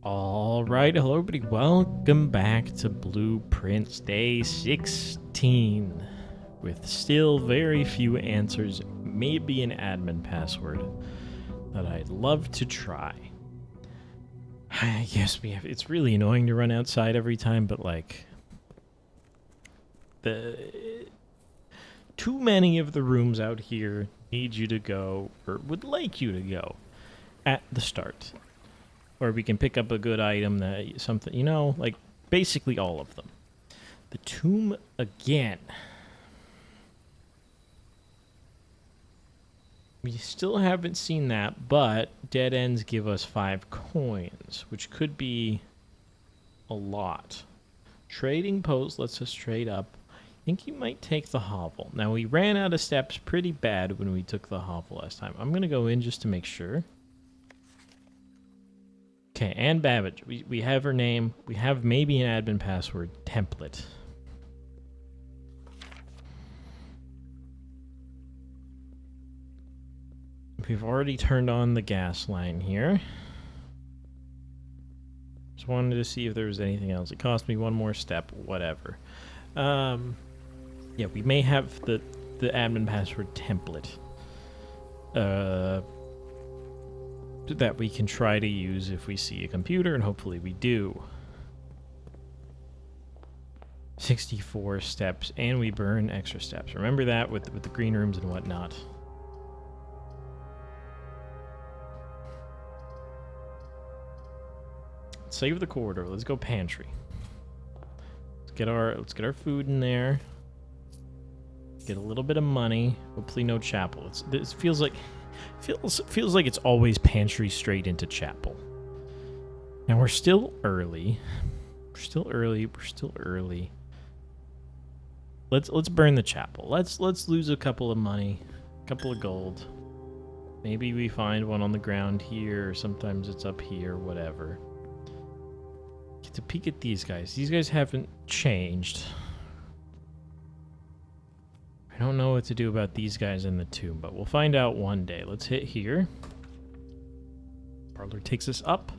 All right, hello everybody. Welcome back to Blueprints Day 16 with still very few answers, maybe an admin password that I'd love to try. I guess it's really annoying to run outside every time, but like too many of the rooms out here need you to go or would like you to go at the start. Or we can pick up a good item that something, like basically all of them. The tomb again. We still haven't seen that, but dead ends give us 5 coins, which could be a lot. Trading post lets us trade up. I think you might take the hovel. Now, we ran out of steps pretty bad when we took the hovel last time. I'm going to go in just to make sure. Okay, Anne Babbage. We have her name. We have maybe an admin password template. We've already turned on the gas line here. Just wanted to see if there was anything else. It cost me one more step, whatever. Yeah, we may have the admin password template. That we can try to use if we see a computer, and hopefully we do. 64 steps, and we burn extra steps. Remember that with the green rooms and whatnot. Save the corridor. Let's go pantry. Let's get our food in there. Get a little bit of money. Hopefully no chapel. This feels like it's always pantry straight into chapel. Now we're still early. We're still early. Let's burn the chapel. Let's lose a couple of money, a couple of gold. Maybe we find one on the ground here, or sometimes it's up here, whatever. Get to peek at these guys. These guys haven't changed. I don't know what to do about these guys in the tomb, but we'll find out one day. Let's hit here. Parlor takes us up.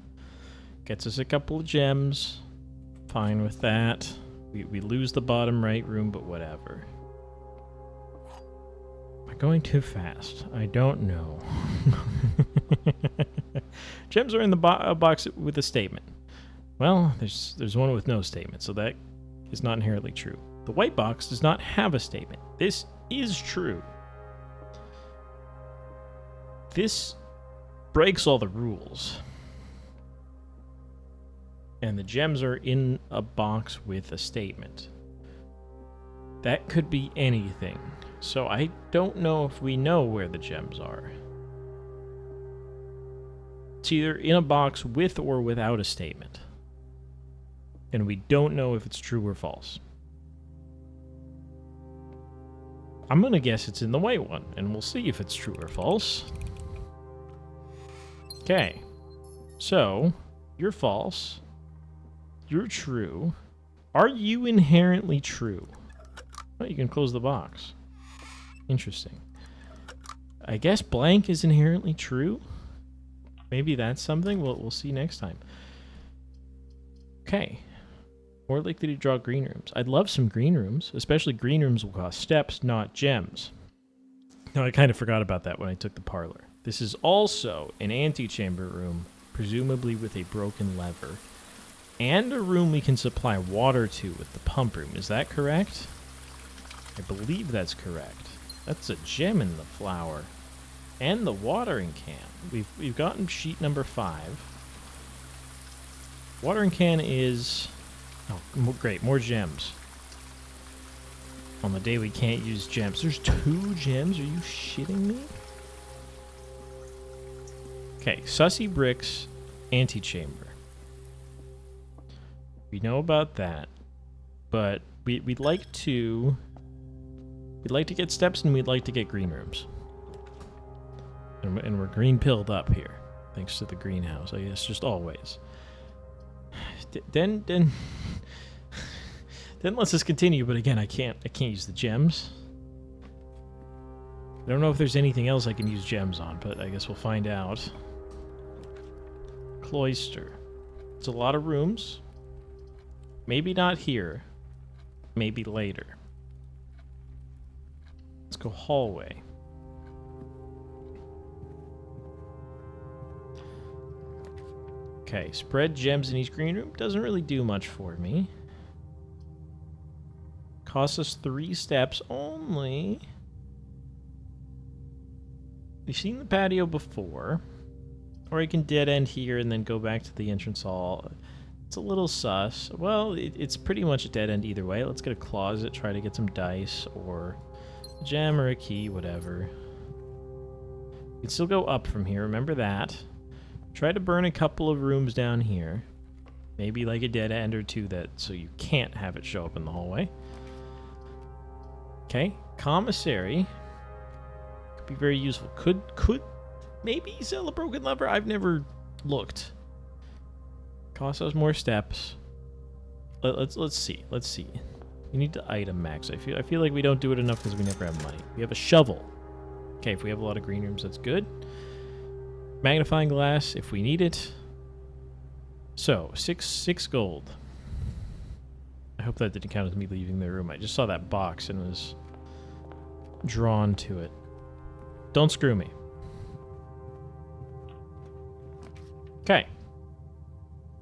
Gets us a couple of gems. Fine with that. We lose the bottom right room, but whatever. Am I going too fast? I don't know. Gems are in the box with a statement. Well, there's one with no statement, so that is not inherently true. The white box does not have a statement. This is true. This breaks all the rules. And the gems are in a box with a statement. That could be anything. So I don't know if we know where the gems are. It's either in a box with or without a statement. And we don't know if it's true or false. I'm going to guess it's in the white one, and we'll see if it's true or false. Okay. So, you're false. You're true. Are you inherently true? Oh, you can close the box. Interesting. I guess blank is inherently true. Maybe that's something. We'll see next time. Okay. More likely to draw green rooms. I'd love some green rooms, especially green rooms will cost steps, not gems. Now, I kind of forgot about that when I took the parlor. This is also an antechamber room, presumably with a broken lever, and a room we can supply water to with the pump room. Is that correct? I believe that's correct. That's a gem in the flower. And the watering can. We've gotten sheet number 5. Watering can is... Oh, great, more gems. On the day we can't use gems. There's 2 gems? Are you shitting me? Okay, Sussy Bricks, antechamber. We know about that, but we'd like to get steps and we'd like to get green rooms. And we're green pilled up here, thanks to the greenhouse, I guess, just always. Then let's just continue, but again, I can't use the gems. I don't know if there's anything else I can use gems on, but I guess we'll find out. Cloister. It's a lot of rooms. Maybe not here. Maybe later. Let's go hallway. Okay, spread gems in each green room. Doesn't really do much for me. Costs us 3 steps only. We've seen the patio before. Or I can dead end here and then go back to the entrance hall. It's a little sus. Well, it's pretty much a dead end either way. Let's get a closet, try to get some dice, or a gem or a key, whatever. You can still go up from here, remember that. Try to burn a couple of rooms down here. Maybe like a dead end or two that so you can't have it show up in the hallway. Okay, commissary. Could be very useful. Could maybe sell a broken lever? I've never looked. Cost us more steps. Let's see. Let's see. We need to item max. I feel like we don't do it enough because we never have money. We have a shovel. Okay, if we have a lot of green rooms, that's good. Magnifying glass if we need it. So, six gold. I hope that didn't count as me leaving the room. I just saw that box and was drawn to it. Don't screw me. Okay.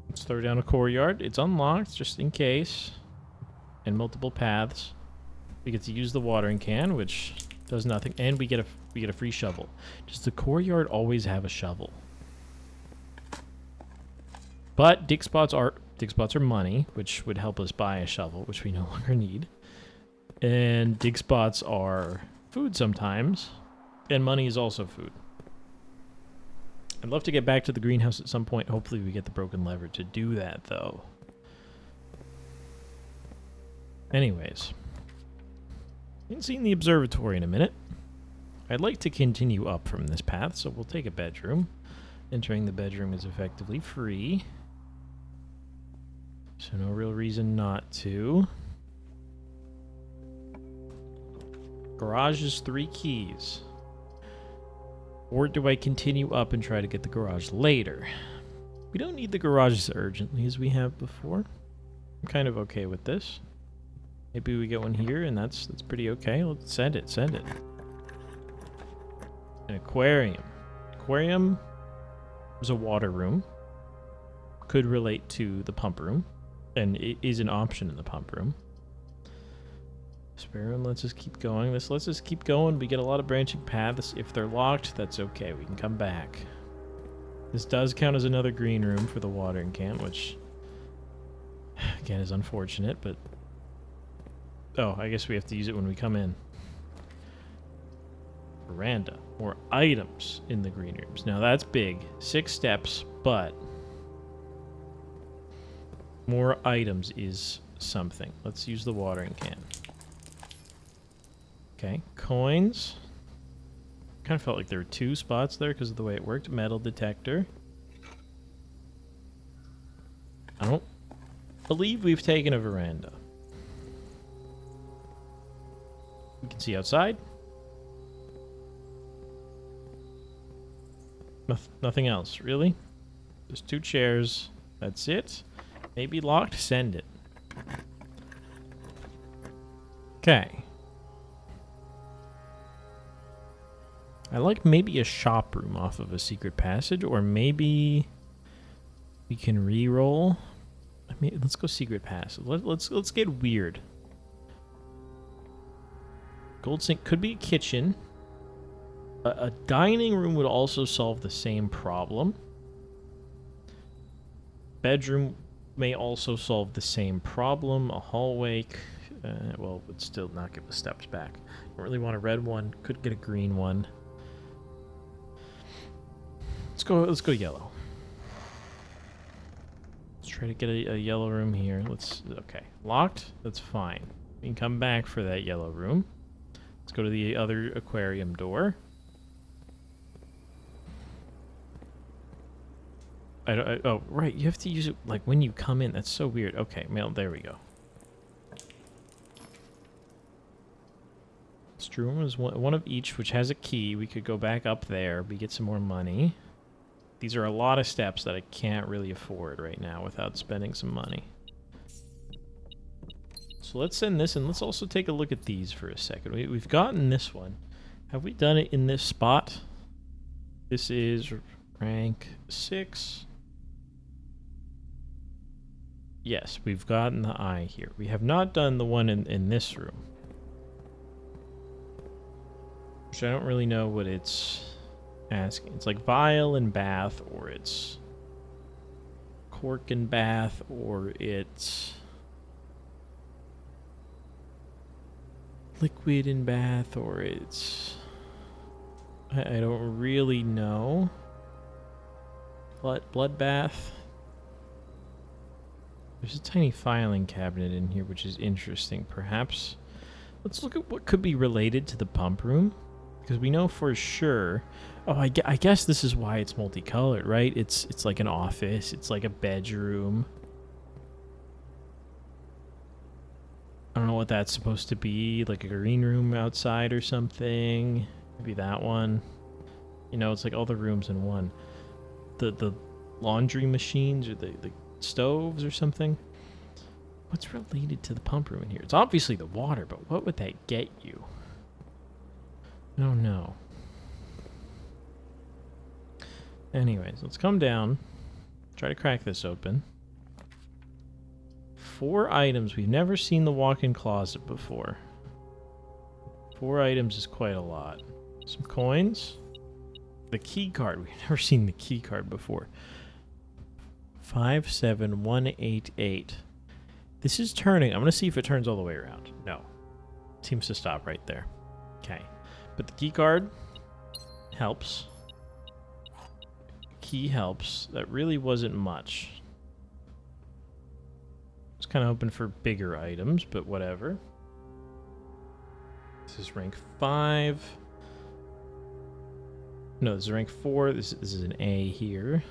Let's throw down a courtyard. It's unlocked, just in case. And multiple paths. We get to use the watering can, which does nothing. And we get a free shovel. Does the courtyard always have a shovel? But dig spots are money, which would help us buy a shovel, which we no longer need. And dig spots are food sometimes. And money is also food. I'd love to get back to the greenhouse at some point. Hopefully we get the broken lever to do that, though. Anyways. Haven't seen the observatory in a minute. I'd like to continue up from this path, so we'll take a bedroom. Entering the bedroom is effectively free. So no real reason not to. Garage is 3 keys. Or do I continue up and try to get the garage later? We don't need the garage as urgently as we have before. I'm kind of okay with this. Maybe we get one here, and that's pretty okay. Let's send it. An aquarium. Aquarium is a water room. Could relate to the pump room, and it is an option in the pump room. Spare room lets us keep going. This lets us keep going. We get a lot of branching paths. If they're locked, that's okay. We can come back. This does count as another green room for the watering can, which, again, is unfortunate, but... Oh, I guess we have to use it when we come in. Veranda. More items in the green rooms. Now, that's big. 6 steps, but... more items is something. Let's use the watering can. Okay, coins. Kind of felt like there were 2 spots there because of the way it worked. Metal detector. I don't believe we've taken a veranda. We can see outside. Nothing else, really? There's 2 chairs. That's it. Maybe locked. Send it. Okay. I like maybe a shop room off of a secret passage, or maybe we can re-roll. I mean, let's go secret passage. Let's get weird. Gold sink could be a kitchen. A dining room would also solve the same problem. Bedroom may also solve the same problem. A hallway, well, would still not give the steps back. Don't really want a red one. Could get a green one. Let's go yellow. Let's try to get a yellow room here. Okay. Locked? That's fine. We can come back for that yellow room. Let's go to the other aquarium door. Oh, right. You have to use it like when you come in. That's so weird. Okay, well, there we go. Strew room is one of each, which has a key. We could go back up there. We get some more money. These are a lot of steps that I can't really afford right now without spending some money. So let's send this, and let's also take a look at these for a second. We've gotten this one. Have we done it in this spot? This is rank 6. Yes, we've gotten the eye here. We have not done the one in this room. Which I don't really know what it's asking. It's like vial and bath, or it's cork and bath, or it's liquid and bath, or it's... I don't really know. Blood bath. There's a tiny filing cabinet in here, which is interesting. Perhaps let's look at what could be related to the pump room, because we know for sure. Oh, I guess this is why it's multicolored, right? It's like an office. It's like a bedroom. I don't know what that's supposed to be, like a green room outside or something. Maybe that one. You know, it's like all the rooms in one. The laundry machines or the stoves or something. What's related to the pump room in here? It's obviously the water, but what would that get you? I don't know. Anyways, let's come down. Try to crack this open. 4 items. We've never seen the walk-in closet before. 4 items is quite a lot. Some coins. The key card. We've never seen the key card before. 57188. This is turning. I'm going to see if it turns all the way around. No. It seems to stop right there. Okay. But the key card helps. Key helps. That really wasn't much. I was kind of hoping for bigger items, but whatever. This is rank 5. No, this is rank 4. This is an A here.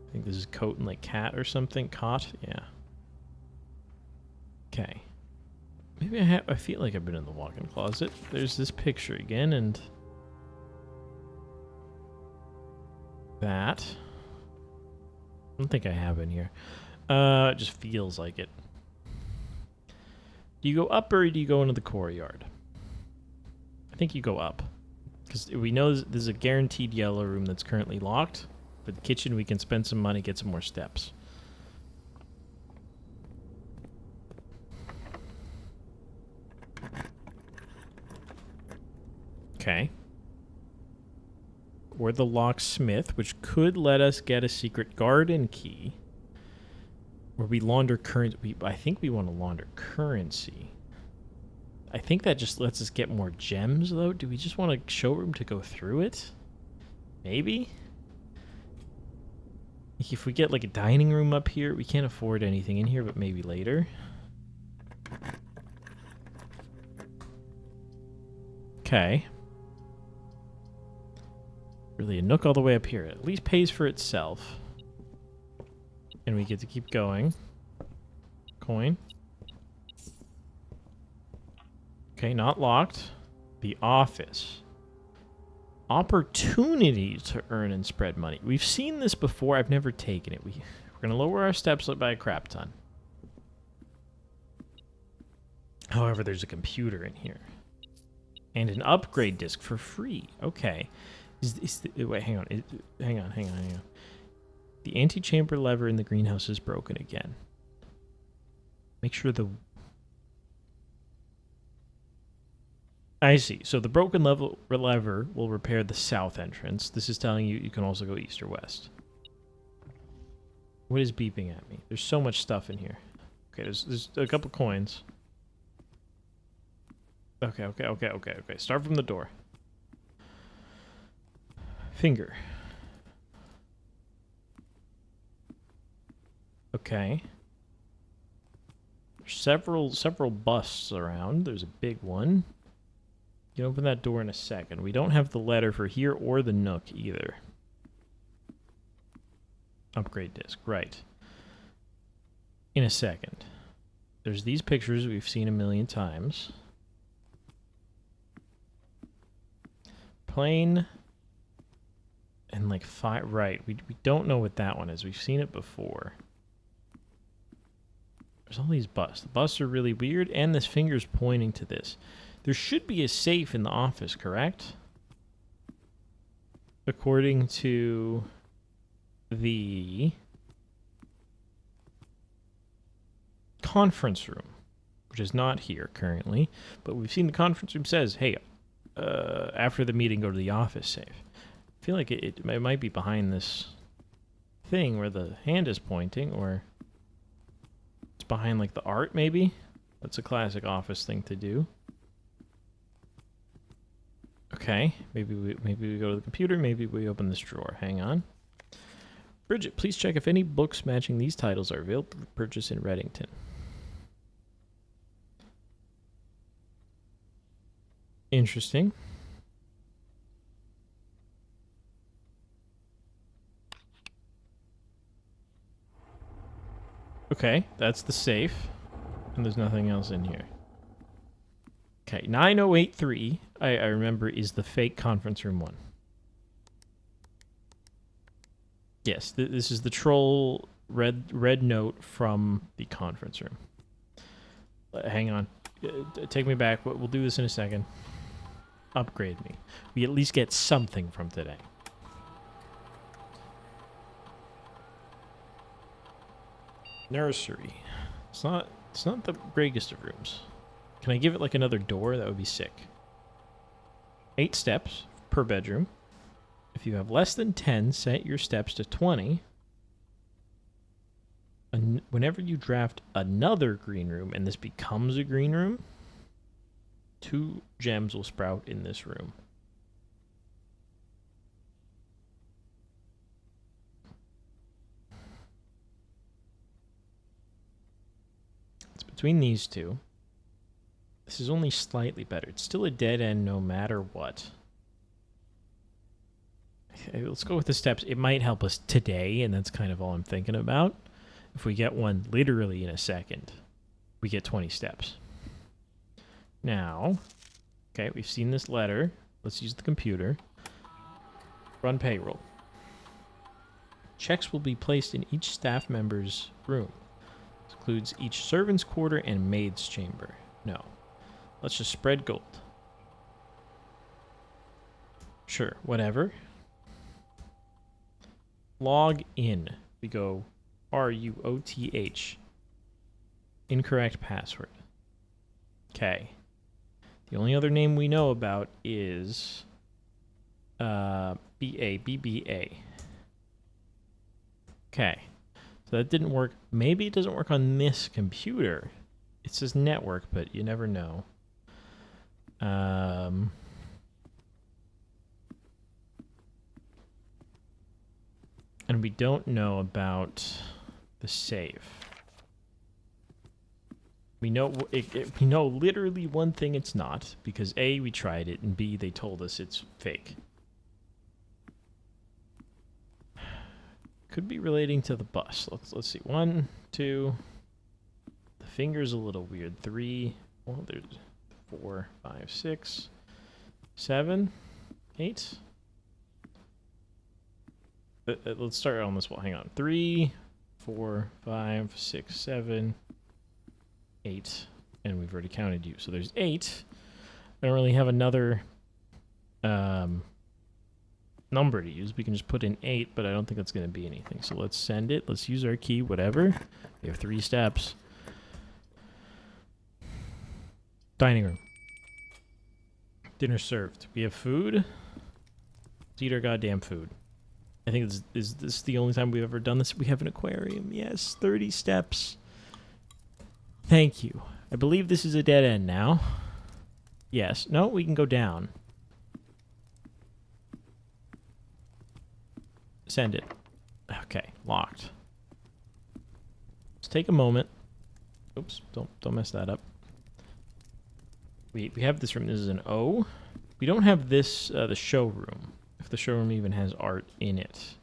I think this is coat and like cat or something. Cot? Yeah. Okay. Maybe I feel like I've been in the walk-in closet. There's this picture again, and that. I don't think I have in here. It just feels like it. Do you go up or do you go into the courtyard? I think you go up. Because we know there's a guaranteed yellow room that's currently locked. But the kitchen, we can spend some money, get some more steps. Okay. Or the locksmith, which could let us get a secret garden key. Where we launder currency. I think we want to launder currency. I think that just lets us get more gems, though. Do we just want a showroom to go through it? Maybe? If we get like a dining room up here, we can't afford anything in here, but maybe later. Okay. Really, a nook all the way up here. At least pays for itself. And we get to keep going. Coin. Okay, not locked. The office. Opportunity to earn and spread money. We've seen this before. I've never taken it. We're going to lower our steps by a crap ton. However, there's a computer in here. And an upgrade disc for free. Okay. Wait, hang on. Hang on. The antechamber lever in the greenhouse is broken again. Make sure the... I see. So the broken lever will repair the south entrance. This is telling you can also go east or west. What is beeping at me? There's so much stuff in here. Okay, there's a couple coins. Okay. Start from the door. Finger. Okay. There's several busts around. There's a big one. You can open that door in a second. We don't have the letter for here or the nook either. Upgrade disc, right. In a second. There's these pictures we've seen a million times. Plane and And like 5, right. We don't know what that one is. We've seen it before. There's all these busts. The busts are really weird, and this finger's pointing to this. There should be a safe in the office, correct? According to the conference room, which is not here currently, but we've seen the conference room says, hey, after the meeting, go to the office safe. I feel like it might be behind this thing where the hand is pointing, or it's behind like the art, maybe. That's a classic office thing to do. Okay, maybe we go to the computer, maybe we open this drawer. Hang on. Bridget, please check if any books matching these titles are available for purchase in Reddington. Interesting. Okay, that's the safe. And there's nothing else in here. Okay, 9083, I remember, is the fake conference room one. Yes, this is the troll red note from the conference room. Hang on. Take me back. We'll do this in a second. Upgrade me. We at least get something from today. Nursery. It's not the biggest of rooms. Can I give it like another door? That would be sick. 8 steps per bedroom. If you have less than 10, set your steps to 20. And whenever you draft another green room and this becomes a green room, 2 gems will sprout in this room. It's between these two. This is only slightly better. It's still a dead end no matter what. Okay, let's go with the steps. It might help us today, and that's kind of all I'm thinking about. If we get one literally in a second, we get 20 steps. Now, okay, we've seen this letter. Let's use the computer. Run payroll. Checks will be placed in each staff member's room. This includes each servant's quarter and maid's chamber. No. Let's just spread gold. Sure, whatever. Log in. We go RUOTH. Incorrect password. Okay. The only other name we know about is BBA. Okay. So that didn't work. Maybe it doesn't work on this computer. It says network, but you never know. And we don't know about the save. We know we know literally one thing it's not, because A, we tried it, and B, they told us it's fake. Could be relating to the bus. Let's see. 1, 2. The finger's a little weird. 3. Well, there's 4, 5, 6, 7, 8. Let's start on this wall. Hang on. 3, 4, 5, 6, 7, 8. And we've already counted you. So there's 8. I don't really have another number to use. We can just put in 8, but I don't think that's going to be anything. So let's send it. Let's use our key, whatever. We have 3 steps. Dining room. Dinner served. We have food. Let's eat our goddamn food. I think is this the only time we've ever done this? We have an aquarium. Yes, 30 steps. Thank you. I believe this is a dead end now. Yes. No, we can go down. Send it. Okay, locked. Let's take a moment. Oops, don't mess that up. We have this room. This is an O. We don't have this, the showroom. If the showroom even has art in it.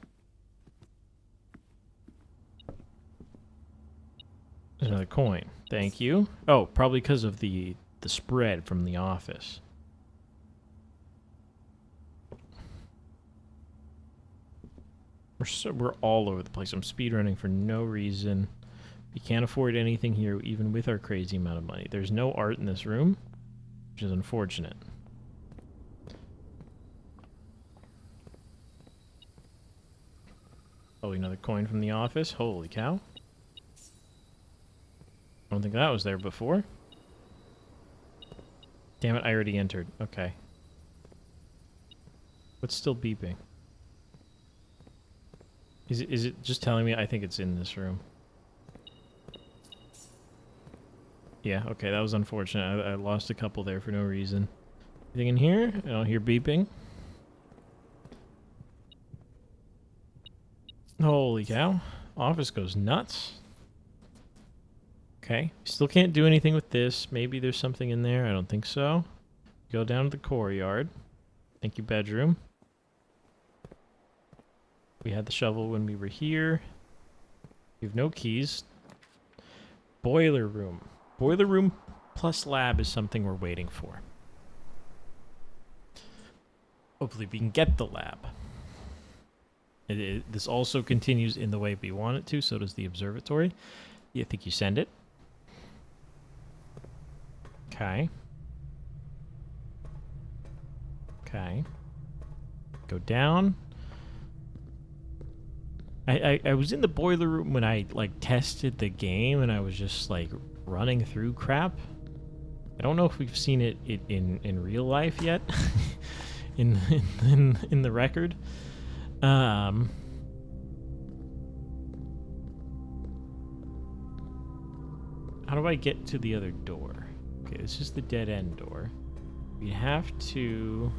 There's another coin. Thank you. Oh, probably because of the spread from the office. We're all over the place. I'm speedrunning for no reason. We can't afford anything here, even with our crazy amount of money. There's no art in this room, which is unfortunate. Oh, another coin from the office. Holy cow. I don't think that was there before. Damn it, I already entered. Okay. What's still beeping? Is it just telling me I think it's in this room? Yeah, okay, that was unfortunate. I lost a couple there for no reason. Anything in here? I don't hear beeping. Holy cow. Office goes nuts. Okay. Still can't do anything with this. Maybe there's something in there. I don't think so. Go down to the core yard. Thank you, bedroom. We had the shovel when we were here. We have no keys. Boiler room. Boiler room plus lab is something we're waiting for. Hopefully we can get the lab. This also continues in the way we want it to, so does the observatory. Yeah, I think you send it. Okay. Okay. Go down. I was in the boiler room when I like tested the game, and I was just like running through crap. I don't know if we've seen it in real life yet, in the record. How do I get to the other door? Okay, this is the dead end door. We have to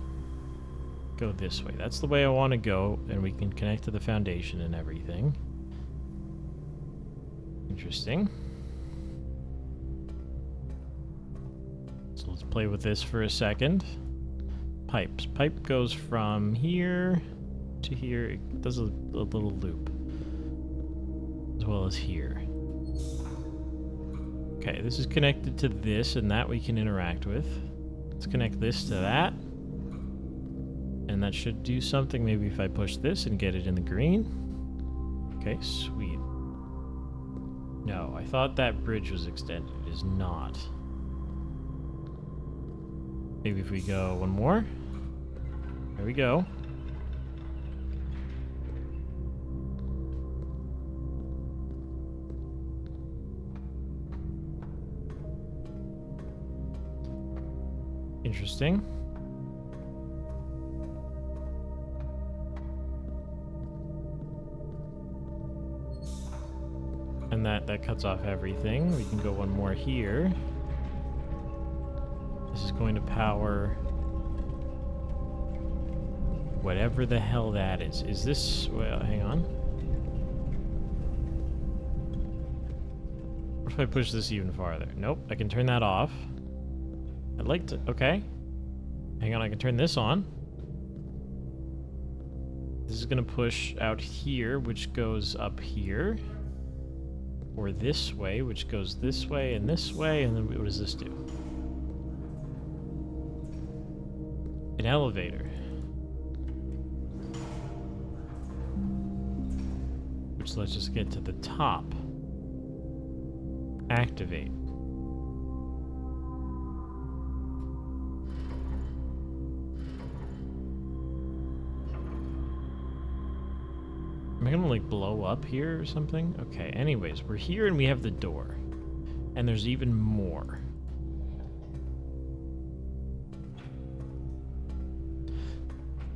go this way. That's the way I want to go, and we can connect to the foundation and everything. Interesting. So let's play with this for a second. Pipes. Pipe goes from here to here. It does a little loop. As well as here. Okay, this is connected to this, and that we can interact with. Let's connect this to that. And that should do something, maybe if I push this and get it in the green. Okay, sweet. No, I thought that bridge was extended. It is not. Maybe if we go one more. There we go. Interesting. And that cuts off everything. We can go one more here. This is going to power whatever the hell that is. Is this... well, hang on. What if I push this even farther? Nope, I can turn that off. I'd like to... okay. Hang on, I can turn this on. This is going to push out here, which goes up here. Or this way, which goes this way, and then what does this do? An elevator. Which lets us get to the top. Activate. Am I gonna like blow up here or something? Okay, anyways, we're here and we have the door. And there's even more.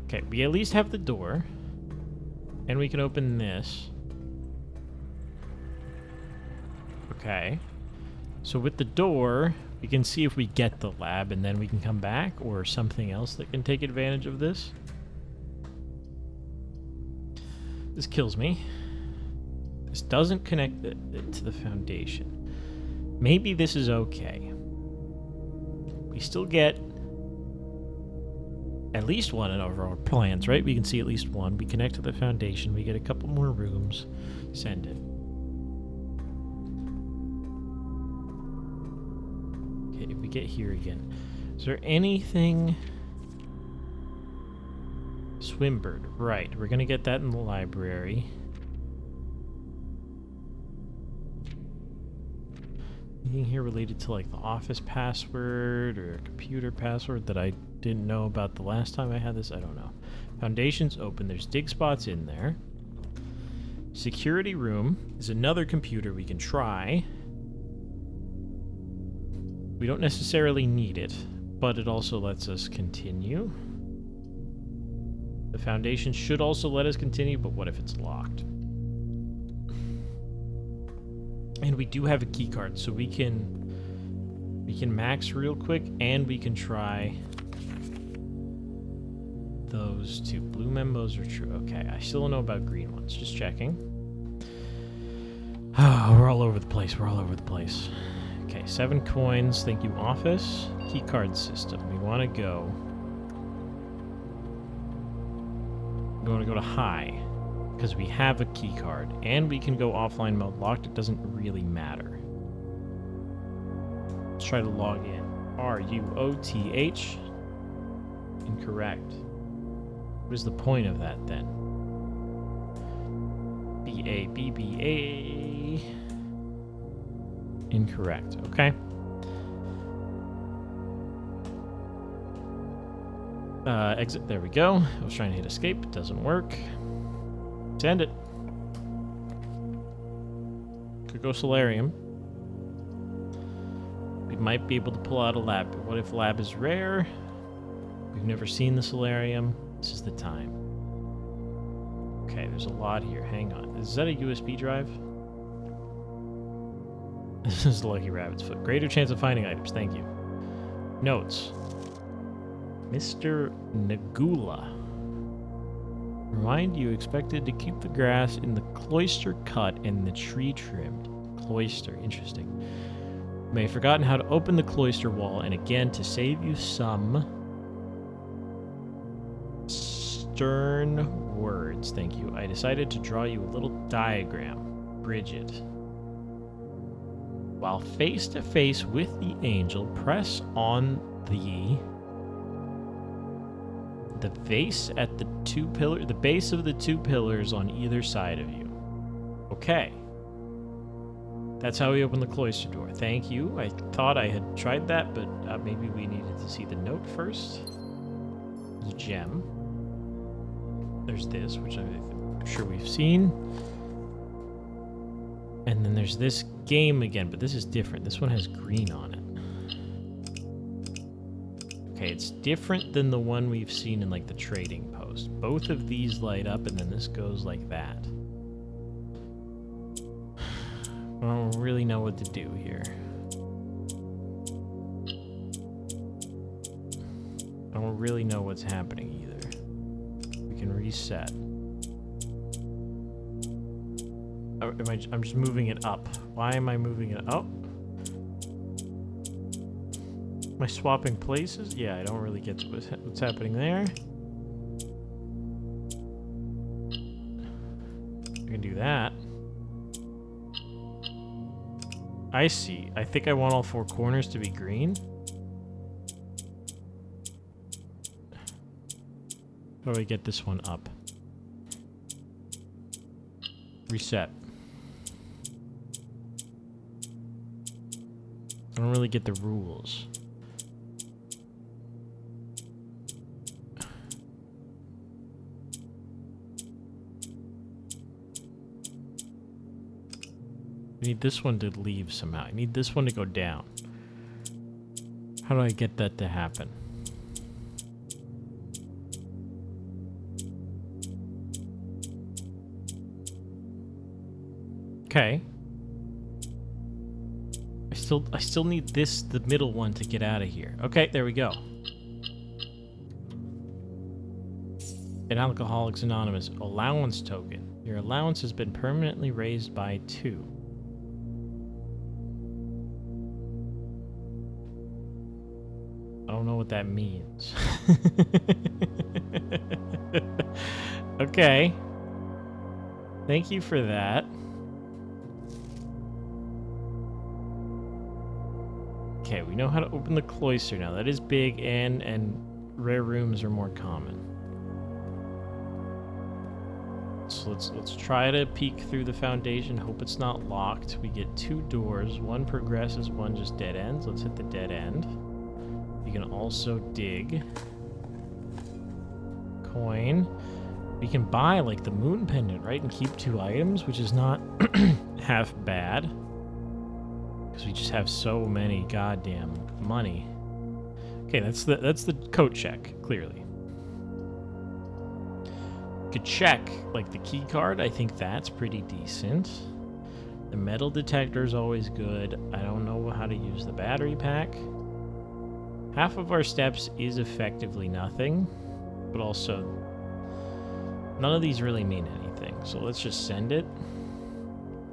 Okay, we at least have the door. And we can open this. Okay. So with the door, we can see if we get the lab and then we can come back, or something else that can take advantage of this. This kills me. This doesn't connect it to the foundation. Maybe this is okay. We still get at least one of our plans, right? We can see at least one. We connect to the foundation. We get a couple more rooms. Send it. Okay, if we get here again. Is there anything... Swimbird. Right. We're going to get that in the library. Anything here related to like the office password or a computer password that I didn't know about the last time I had this? I don't know. Foundation's open. There's dig spots in there. Security room is another computer we can try. We don't necessarily need it, but it also lets us continue. The foundation should also let us continue, but what if it's locked? And we do have a key card, so we can max real quick, and we can try those two. Blue memos are true. Okay, I still don't know about green ones. Just checking. Oh, we're all over the place. We're all over the place. Okay, 7 coins. Thank you, office. Key card system. We want to go. We want to go to high, because we have a key card, and we can go offline mode locked. It doesn't really matter. Let's try to log in. RUOTH. Incorrect. What is the point of that then? BABBA. Incorrect. Okay. Exit. There we go. I was trying to hit escape. It doesn't work. Send it. Could go Solarium. We might be able to pull out a lab, but what if lab is rare? We've never seen the Solarium. This is the time. Okay, there's a lot here. Hang on. Is that a USB drive? This is the Lucky Rabbit's Foot. Greater chance of finding items. Thank you. Notes. Mr. Nagula. Remind you expected to keep the grass in the cloister cut and the tree trimmed. Cloister, interesting. May have forgotten how to open the cloister wall, and again, to save you some stern words, thank you, I decided to draw you a little diagram. Bridget. While face to face with the angel, press on the base at the the base of the 2 pillars on either side of you. Okay. That's how we open the cloister door. Thank you. I thought I had tried that, but maybe we needed to see the note first. There's a gem. There's this, which I'm sure we've seen. And then there's this game again, but this is different. This one has green on it. Okay, it's different than the one we've seen in, like, the trading post. Both of these light up, and then this goes like that. I don't really know what to do here. I don't really know what's happening either. We can reset. I'm just moving it up. Why am I moving it up? Am I swapping places? Yeah, I don't really get what's happening there. I can do that. I see. I think I want all 4 corners to be green. How do I get this one up? Reset. I don't really get the rules. I need this one to leave somehow. I need this one to go down. How do I get that to happen? Okay. I still need the middle one to get out of here. Okay, there we go. An Alcoholics Anonymous allowance token. Your allowance has been permanently raised by 2. I don't know what that means. Okay. Thank you for that. Okay, we know how to open the cloister now. That is big, and rare rooms are more common. So let's try to peek through the foundation. Hope it's not locked. We get 2 doors. One progresses, one just dead ends. Let's hit the dead end. You can also dig. Coin. We can buy like the moon pendant, right, and keep 2 items, which is not half bad. Because we just have so many goddamn money. Okay, that's the coat check, clearly. Could check like the key card. I think that's pretty decent. The metal detector is always good. I don't know how to use the battery pack. Half of our steps is effectively nothing, but also none of these really mean anything. So let's just send it.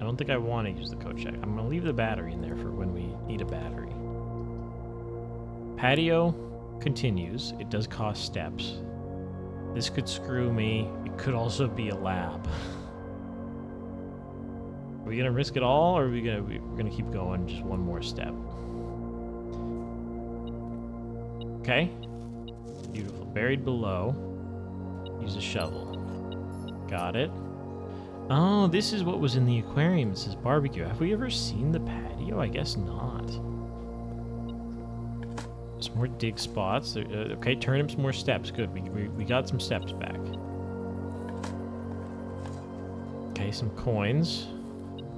I don't think I want to use the code check. I'm going to leave the battery in there for when we need a battery. Patio continues. It does cost steps. This could screw me. It could also be a lab. Are we going to risk it all, or are we're going to keep going just one more step? Okay. Beautiful. Buried below. Use a shovel. Got it. Oh, this is what was in the aquarium. It says barbecue. Have we ever seen the patio? I guess not. Some more dig spots. Okay, turnips, more steps. Good. We got some steps back. Okay, some coins.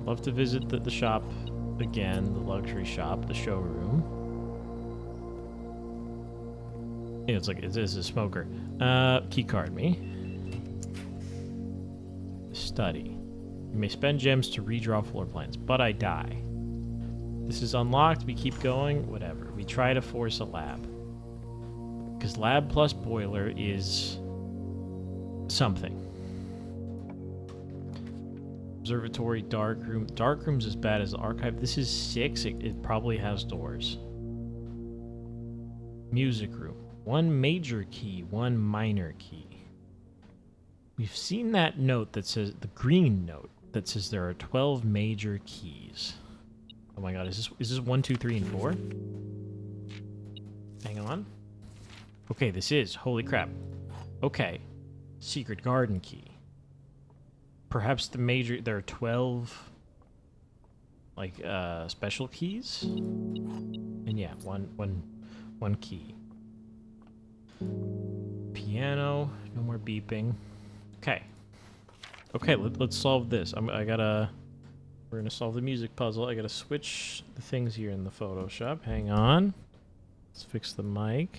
Love to visit the shop again. The luxury shop, the showroom. Yeah, it's like it is a smoker. Key card me. Study. You may spend gems to redraw floor plans, but I die. This is unlocked. We keep going. Whatever. We try to force a lab. Because lab plus boiler is something. Observatory, dark room. Dark room's as bad as the archive. This is 6. It probably has doors. Music room. 1 major key, 1 minor key. We've seen that note that says, the green note that says there are 12 major keys. Oh my god, is this 1, 2, 3, and 4? Hang on. Okay, this is. Holy crap. Okay. Secret garden key. Perhaps the major... There are 12... like, special keys? And yeah, one key. Piano. No more beeping. Okay. Okay, let's solve this. We're gonna solve the music puzzle. I gotta switch the things here in the Photoshop. Hang on. Let's fix the mic.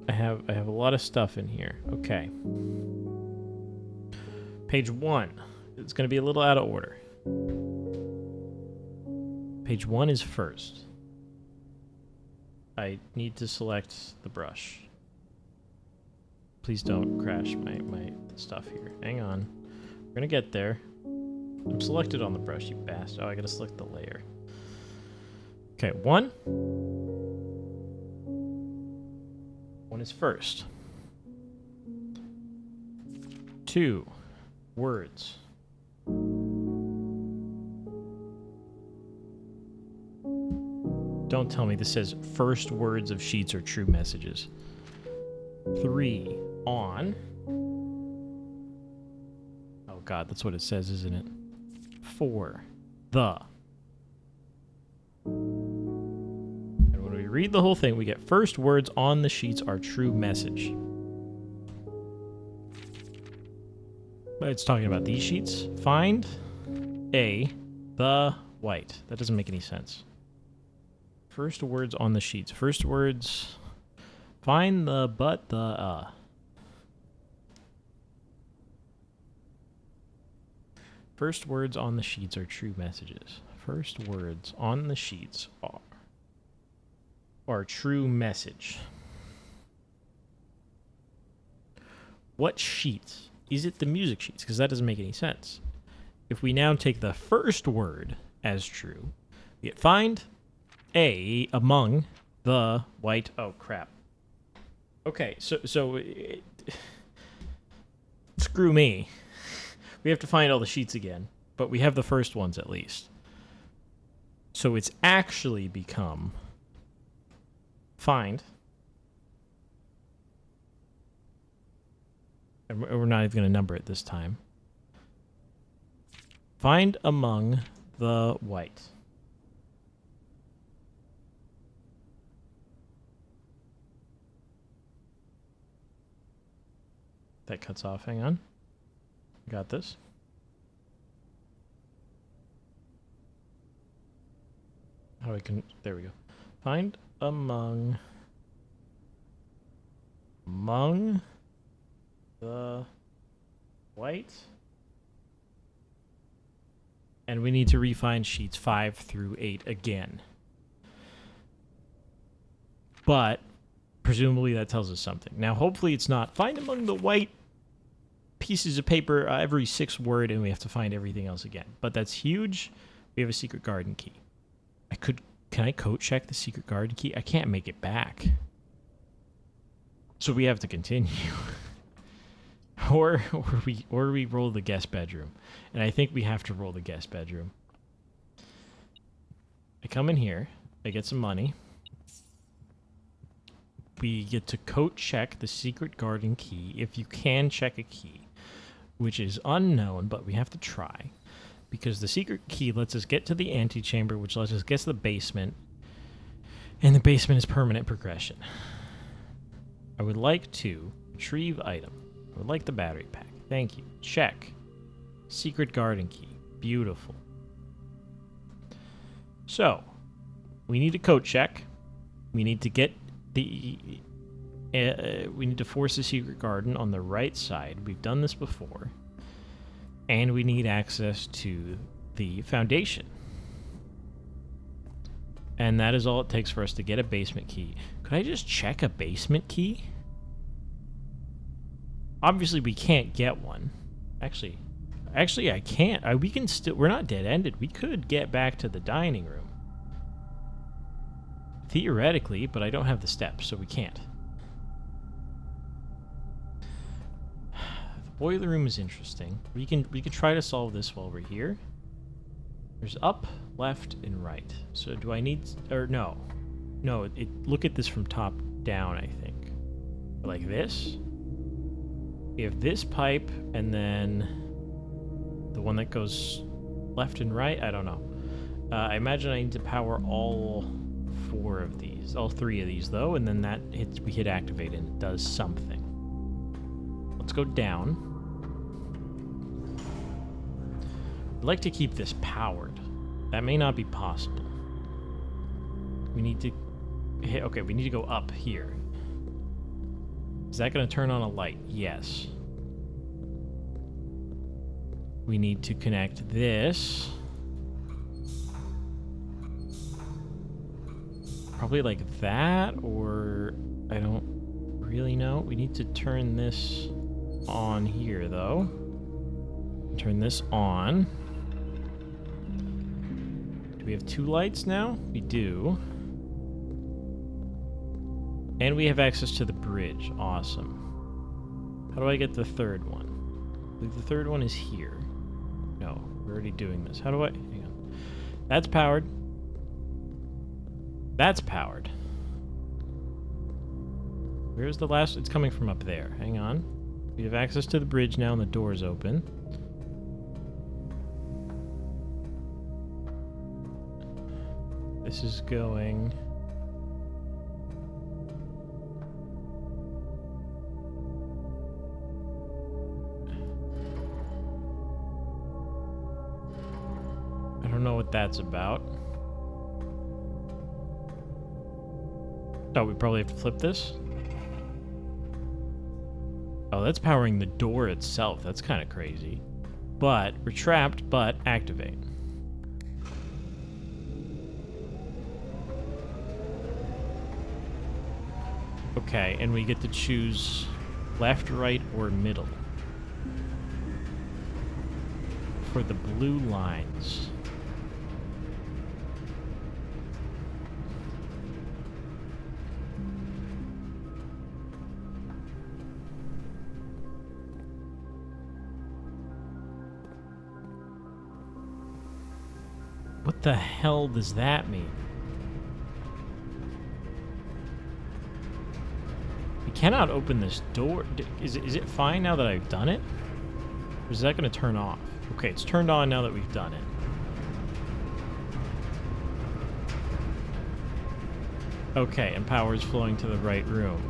I have a lot of stuff in here. Okay. Page 1. It's gonna be a little out of order. Page 1 is first. I need to select the brush. Please don't crash my stuff here. Hang on. We're gonna get there. I'm selected on the brush, you bastard. Oh, I gotta select the layer. Okay, 1. 1 is first. 2. Words. Don't tell me this says first words of sheets are true messages. 3. On. Oh god, that's what it says, isn't it? 4. The. And when we read the whole thing, we get first words on the sheets are true message. It's talking about these sheets. Find a the white. That doesn't make any sense. First words on the sheets. First words. Find the but the First words on the sheets are true messages. First words on the sheets are true message. What sheets? Is it the music sheets? Because that doesn't make any sense. If we now take the first word as true, we get find a among the white. Oh crap. Okay, so screw me. We have to find all the sheets again, but we have the first ones at least. So it's actually become find And we're not even going to number it this time. Find among the white. That cuts off. Hang on. Got this. How I can... There we go. Find among the white. And we need to refine sheets 5 through 8 again. But presumably that tells us something. Now, hopefully it's not find among the white pieces of paper every 6th word, and we have to find everything else again. But that's huge. We have a secret garden key. Can I code check the secret garden key? I can't make it back. So we have to continue. or we roll the guest bedroom. And I think we have to roll the guest bedroom. I come in here, I get some money. We get to code check the secret garden key if you can check a key, which is unknown, but we have to try. Because the secret key lets us get to the antechamber, which lets us get to the basement. And the basement is permanent progression. I would like to retrieve item. I would like the battery pack. Thank you. Check. Secret garden key. Beautiful. So, we need a code check. We need to get the... we need to force the secret garden on the right side. We've done this before. And we need access to the foundation. And that is all it takes for us to get a basement key. Could I just check a basement key? Obviously, we can't get one. Actually, I can't. We can still... We're not dead-ended. We could get back to the dining room. Theoretically, but I don't have the steps, so we can't. Boiler room is interesting. We can try to solve this while we're here. There's up, left, and right. So do I need... Or no. No, look at this from top down, I think. Like this. We have this pipe, and then the one that goes left and right. I don't know. I imagine I need to power all 4 of these. All 3 of these, though, and then that we hit activate, and it does something. Let's go down. I'd like to keep this powered. That may not be possible. We need to hit... Okay, we need to go up here. Is that going to turn on a light? Yes. We need to connect this. Probably like that, or... I don't really know. We need to turn this on here, though. Turn this on. Do we have 2 lights now? We do. And we have access to the bridge. Awesome. How do I get the 3rd one? I believe the 3rd one is here. No, we're already doing this. How do I... Hang on. That's powered. That's powered. Where's the last... It's coming from up there. Hang on. We have access to the bridge now and the door's open. This is going... I don't know what that's about. Oh, we probably have to flip this? Oh, that's powering the door itself. That's kind of crazy. But, we're trapped, but activate. Okay, and we get to choose left, right, or middle for the blue lines. What the hell does that mean? We cannot open this door. Is it fine now that I've done it? Or is that going to turn off? Okay, it's turned on now that we've done it. Okay, and power is flowing to the right room.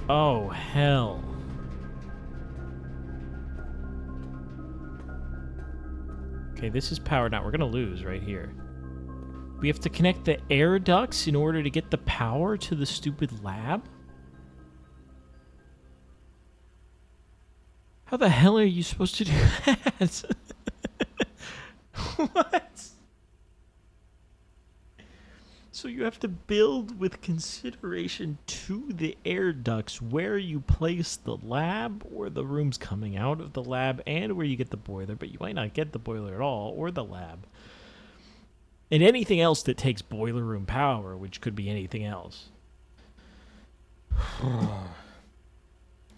Oh, hell. Okay, this is powered now. We're going to lose right here. We have to connect the air ducts in order to get the power to the stupid lab? How the hell are you supposed to do that? What? So you have to build with consideration to the air ducts where you place the lab or the rooms coming out of the lab and where you get the boiler, but you might not get the boiler at all or the lab. And anything else that takes boiler room power, which could be anything else.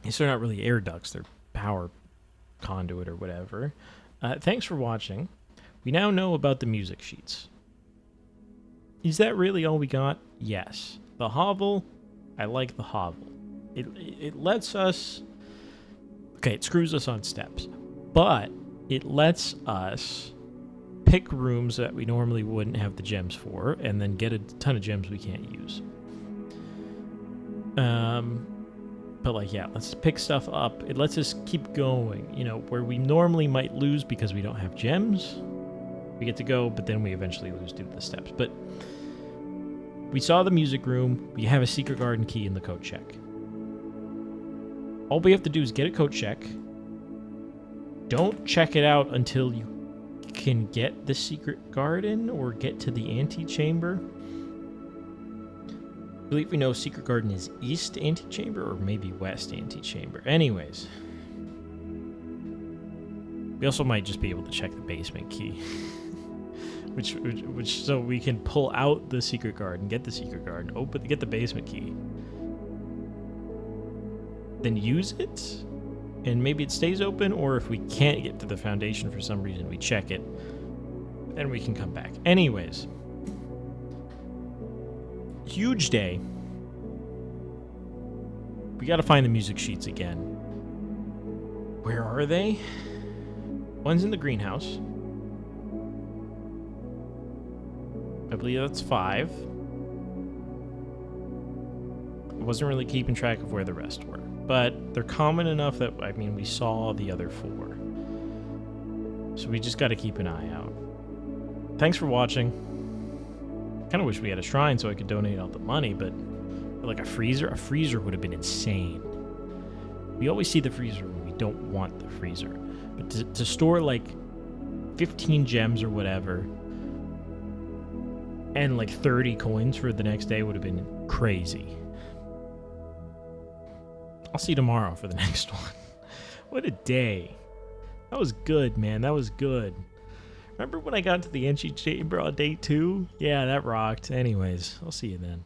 These are not really air ducts, they're power conduit or whatever. Thanks for watching. We now know about the music sheets. Is that really all we got? Yes. The hovel, I like the hovel. It lets us... Okay, it screws us on steps. But it lets us pick rooms that we normally wouldn't have the gems for, and then get a ton of gems we can't use. But like, yeah, let's pick stuff up. It lets us keep going. You know, where we normally might lose because we don't have gems, we get to go, but then we eventually lose due to the steps. But we saw the music room. We have a secret garden key in the code check. All we have to do is get a code check. Don't check it out until you can get the secret garden or get to the antechamber. I believe we know secret garden is east antechamber or maybe west antechamber. Anyways, we also might just be able to check the basement key. which so we can pull out the secret garden, get the secret garden, get the basement key, then use it, and maybe it stays open, or if we can't get to the foundation for some reason, we check it, then we can come back. Anyways, huge day. We gotta find the music sheets again. Where are they? One's in the greenhouse. I believe that's 5. I wasn't really keeping track of where the rest were. But they're common enough that, I mean, we saw the other 4. So we just got to keep an eye out. Thanks for watching. Kind of wish we had a shrine so I could donate all the money, but like a freezer would have been insane. We always see the freezer when we don't want the freezer. But to store like 15 gems or whatever, and like 30 coins for the next day would have been crazy. I'll see you tomorrow for the next one. What a day. That was good, man. That was good. Remember when I got to the entry chamber on day 2? Yeah, that rocked. Anyways, I'll see you then.